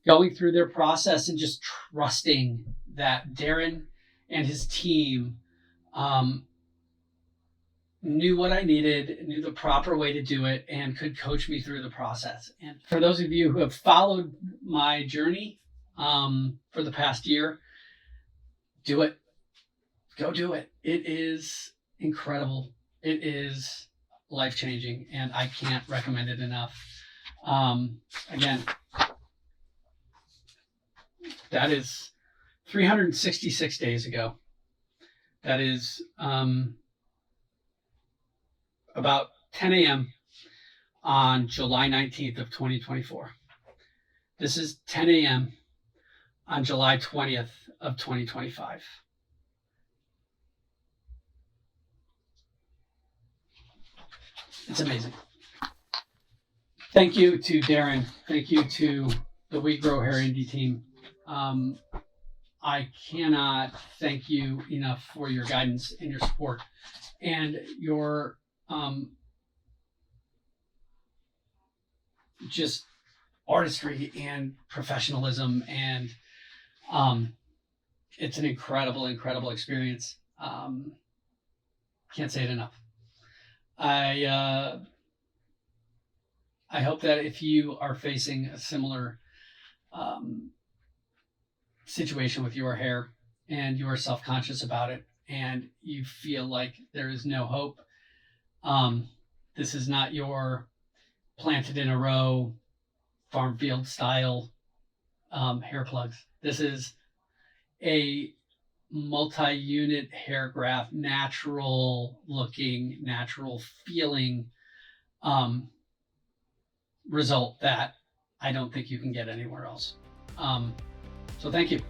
going through their process and just trusting that Darren and his team knew what I needed, knew the proper way to do it, and could coach me through the process. And for those of you who have followed my journey for the past year, do it. Go do it. It is incredible. It is life-changing, and I can't recommend it enough. Again, that is 366 days ago. That is about 10 a.m. on July 19th of 2024. This is 10 a.m. on July 20th of 2025. It's amazing. Thank you to Darren. Thank you to the We Grow Hair Indy team. I cannot thank you enough for your guidance and your support and your just artistry and professionalism, and it's an incredible experience. Can't say it enough. I hope that if you are facing a similar situation with your hair and you are self-conscious about it and you feel like there is no hope, this is not your planted in a row farm field style hair plugs. This is a multi-unit hair graft, natural looking, natural feeling result that I don't think you can get anywhere else. So thank you.